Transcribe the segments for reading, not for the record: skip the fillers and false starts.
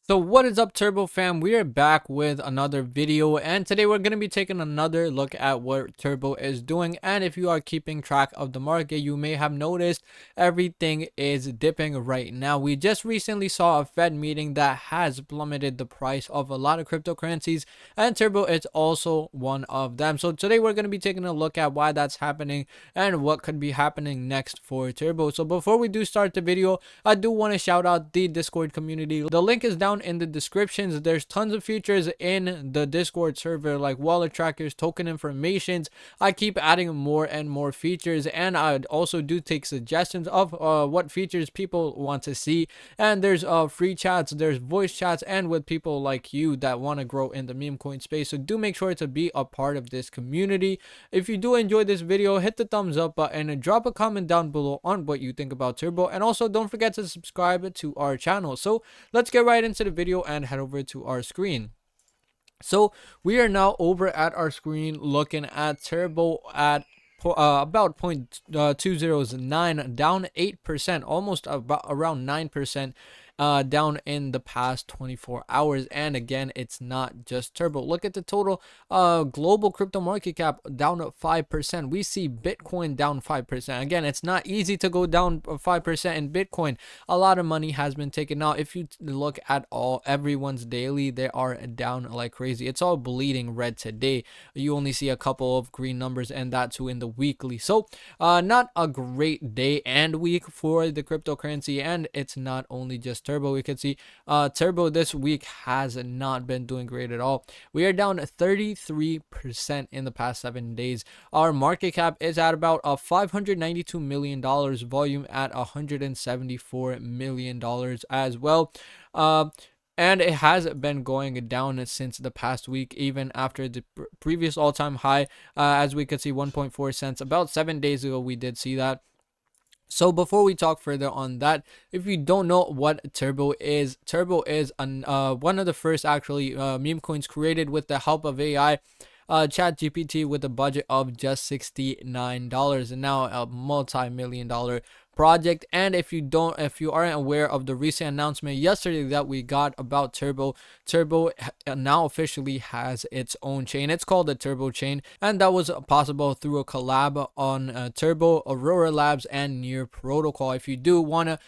So what is up, Turbo fam? We are back with another video, and today we're going to be taking another look at what Turbo is doing. And if you are keeping track of the market, you may have noticed everything is dipping right now. We just recently saw a Fed meeting that has plummeted the price of a lot of cryptocurrencies, and Turbo is also one of them. So today we're going to be taking a look at why that's happening and what could be happening next for Turbo. So before we do start the video, I do want to shout out the Discord community. The link is down in the descriptions. There's tons of features in the Discord server, like wallet trackers, token informations. I keep adding more and more features, and I also do take suggestions of what features people want to see. And there's free chats, there's voice chats, and with people like you that want to grow in the meme coin space. So do make sure to be a part of this community. If you do enjoy this video, hit the thumbs up button and drop a comment down below on what you think about Turbo. And also don't forget to subscribe to our channel. So let's get right into the video and head over to our screen. So we are now over at our screen looking at Turbo at about 0.209, down 8%, almost about around 9%. Down in the past 24 hours. And again, it's not just Turbo. Look at the total global crypto market cap, down 5%. We see Bitcoin down 5%. Again, it's not easy to go down 5% in Bitcoin. A lot of money has been taken out. If you look at everyone's daily, they are down like crazy. It's all bleeding red today. You only see a couple of green numbers, and that too in the weekly. So not a great day and week for the cryptocurrency. And it's not only just Turbo. We can see Turbo this week has not been doing great at all. We are down 33% in the past 7 days. Our market cap is at about $592 million, volume at $174 million as well. And it has been going down since the past week, even after the previous all-time high. As we could see, 1.4 cents about 7 days ago, we did see that. So before we talk further on that, if you don't know what Turbo is one of the first actually meme coins created with the help of AI. ChatGPT with a budget of just $69, and now a multi-million-dollar project. And if you aren't aware of the recent announcement yesterday that we got about Turbo now officially has its own chain. It's called the Turbo chain, and that was possible through a collab on Turbo, Aurora Labs, and Near Protocol. If you do want to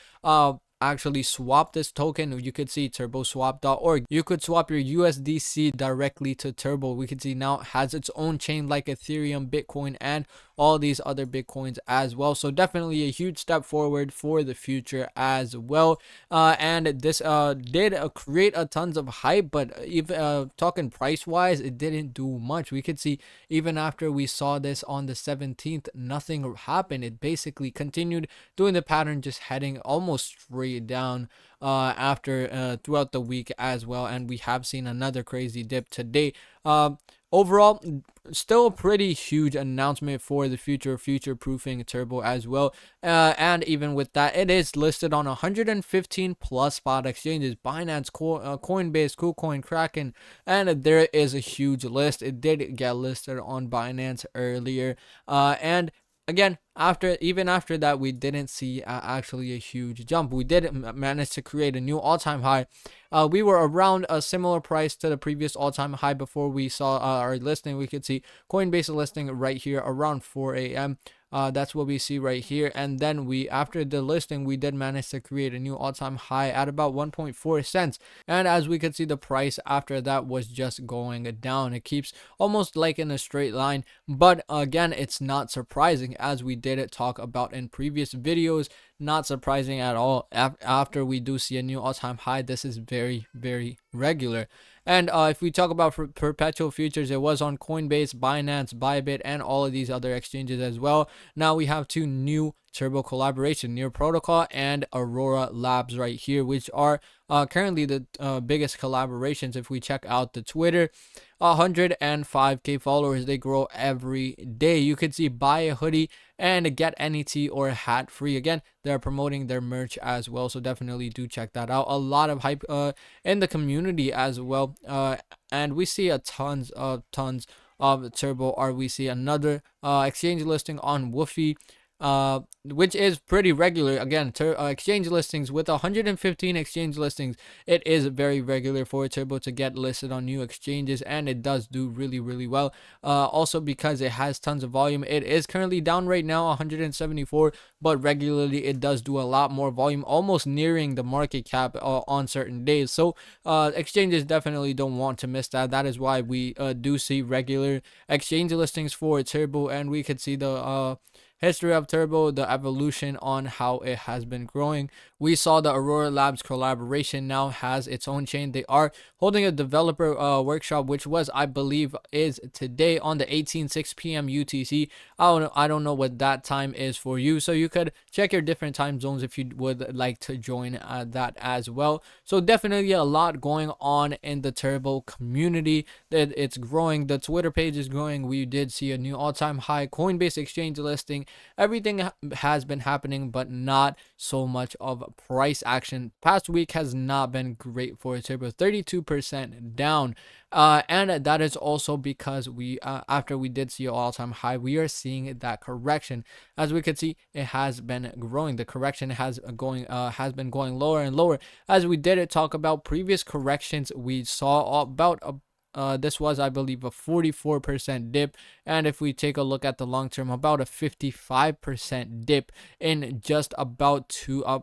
actually swap this token, you could see turboswap.org. You could swap your USDC directly to Turbo. We could see now it has its own chain like Ethereum, Bitcoin, and all these other Bitcoins as well. So definitely a huge step forward for the future as well. And this did create a tons of hype, but even talking price wise, it didn't do much. We could see even after we saw this on the 17th, nothing happened. It basically continued doing the pattern, just heading almost straight down after throughout the week as well. And we have seen another crazy dip today. Overall, still a pretty huge announcement for the future proofing Turbo as well. And even with that, it is listed on 115 plus spot exchanges: Binance, Coinbase, KuCoin, Kraken, and there is a huge list. It did get listed on Binance earlier, and again, even after that, we didn't see actually a huge jump. We did manage to create a new all-time high. We were around a similar price to the previous all-time high before we saw our listing. We could see Coinbase listing right here around 4 a.m. That's what we see right here. And then after the listing, we did manage to create a new all-time high at about 1.4 cents. And as we could see, the price after that was just going down. It keeps almost like in a straight line. But again, it's not surprising, as we did talk about in previous videos. Not surprising at all. After we do see a new all-time high, this is very, very regular. And if we talk about perpetual futures, it was on Coinbase, Binance, Bybit, and all of these other exchanges as well. Now we have two new Turbo collaboration, Near Protocol and Aurora Labs right here, which are currently the biggest collaborations. If we check out the Twitter, 105k followers, they grow every day. You could see buy a hoodie and get NET or hat free. Again, they're promoting their merch as well, so definitely do check that out. A lot of hype in the community as well, and we see a tons of Turbo. We see another exchange listing on Woofy. which is pretty regular. Again, exchange listings with 115 exchange listings, it is very regular for Turbo to get listed on new exchanges, and it does do really well. Also because it has tons of volume, it is currently down right now 174, but regularly it does do a lot more volume, almost nearing the market cap on certain days. So exchanges definitely don't want to miss that. That is why we do see regular exchange listings for Turbo, and we could see the history of Turbo, the evolution on how it has been growing. We saw the Aurora Labs collaboration now has its own chain. They are holding a developer workshop, which was, I believe, is today on the 6 p.m. UTC. I don't know what that time is for you, so you could check your different time zones if you would like to join that as well. So definitely a lot going on in the Turbo community. That it's growing. The Twitter page is growing. We did see a new all-time high Coinbase exchange listing. Everything has been happening, but not so much of price action. Past week has not been great for Turbo, 32% down. And that is also because we after we did see an all-time high, we are seeing that correction. As we can see, it has been growing. The correction has been going lower and lower. As we did talk about previous corrections, we saw about this was, I believe, a 44% dip, and if we take a look at the long term, about a 55% dip in just about a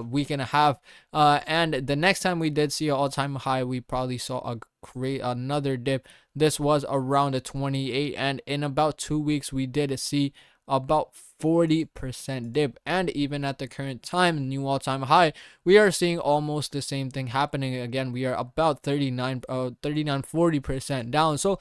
week and a half. And the next time we did see an all-time high, we probably saw another dip. This was around a 28, and in about 2 weeks we did see about 40% dip, and even at the current time, new all-time high, we are seeing almost the same thing happening again. We are about 40% down. So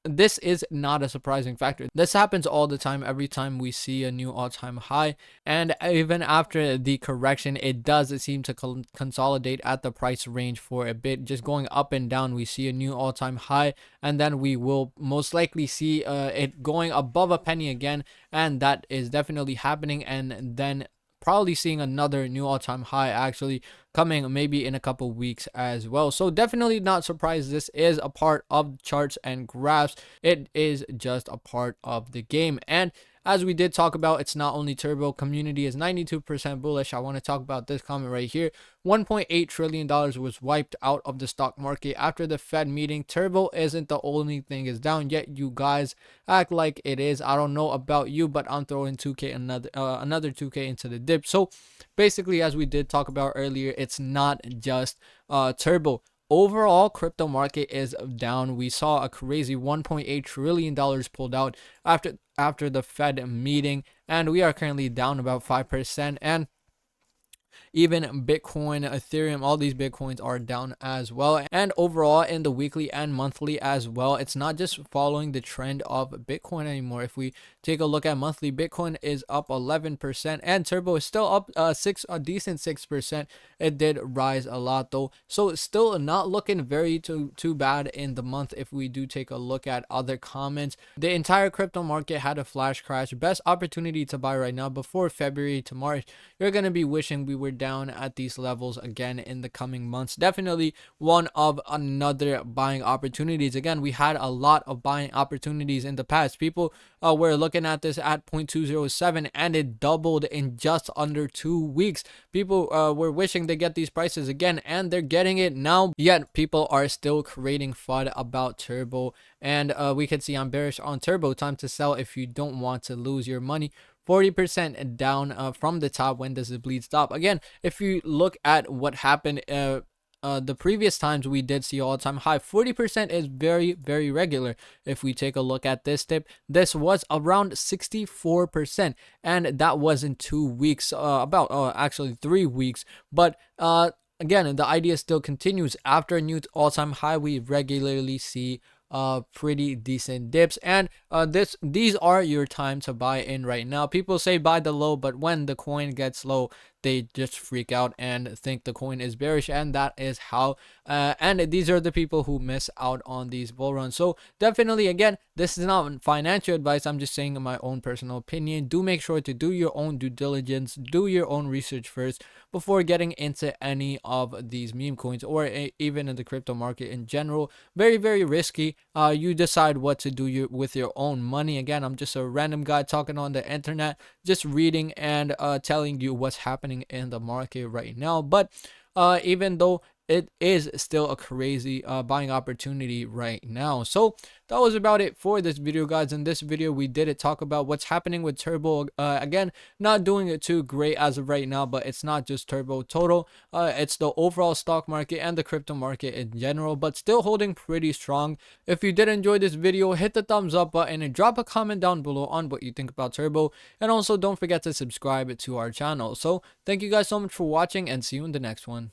this is not a surprising factor. This happens all the time, every time we see a new all-time high, and even after the correction, it does seem to consolidate at the price range for a bit, just going up and down. We see a new all-time high, and then we will most likely see it going above a penny again, and that is definitely happening, and then probably seeing another new all-time high actually coming maybe in a couple weeks as well. So definitely not surprised. This is a part of charts and graphs. It is just a part of the game. And as we did talk about, it's not only Turbo. Community is 92% bullish. I want to talk about this comment right here. $1.8 trillion was wiped out of the stock market after the Fed meeting. Turbo isn't the only thing is down, yet you guys act like it is. I don't know about you, but I'm throwing 2K another 2K into the dip. So basically, as we did talk about earlier, it's not just Turbo. Overall, crypto market is down. We saw a crazy $1.8 trillion pulled out after the Fed meeting, and we are currently down about 5%. And even Bitcoin, Ethereum, all these Bitcoins are down as well. And overall, in the weekly and monthly as well, it's not just following the trend of Bitcoin anymore. If we take a look at monthly, Bitcoin is up 11%, and Turbo is still up a decent 6%. It did rise a lot though, so it's still not looking very too bad in the month. If we do take a look at other comments, the entire crypto market had a flash crash. Best opportunity to buy right now before February to March. You're gonna be wishing we were down at these levels again in the coming months. Definitely one of another buying opportunities. Again, we had a lot of buying opportunities in the past. People were looking at this at 0.207, and it doubled in just under 2 weeks. People were wishing they get these prices again, and they're getting it now, yet people are still creating FUD about Turbo. And we can see I'm bearish on Turbo. Time to sell if you don't want to lose your money. 40% down from the top. When does the bleed stop? Again, if you look at what happened the previous times we did see all-time high, 40% is very regular. If we take a look at this tip, this was around 64%, and that was in 2 weeks, actually 3 weeks. But again, the idea still continues. After a new all-time high, we regularly see pretty decent dips, and these are your time to buy in right now. People say buy the low, but when the coin gets low, they just freak out and think the coin is bearish, and that is how and these are the people who miss out on these bull runs. So definitely, again, this is not financial advice, I'm just saying in my own personal opinion. Do make sure to do your own due diligence, do your own research first before getting into any of these meme coins, or even in the crypto market in general. Very, very risky. You decide what to do with your own money. Again, I'm just a random guy talking on the internet, just reading and telling you what's happening in the market right now. But even though it is still a crazy buying opportunity right now. So that was about it for this video, guys. In this video, we did talk about what's happening with Turbo. Again, not doing it too great as of right now, but it's not just Turbo total. It's the overall stock market and the crypto market in general, but still holding pretty strong. If you did enjoy this video, hit the thumbs up button and drop a comment down below on what you think about Turbo. And also don't forget to subscribe to our channel. So thank you guys so much for watching, and see you in the next one.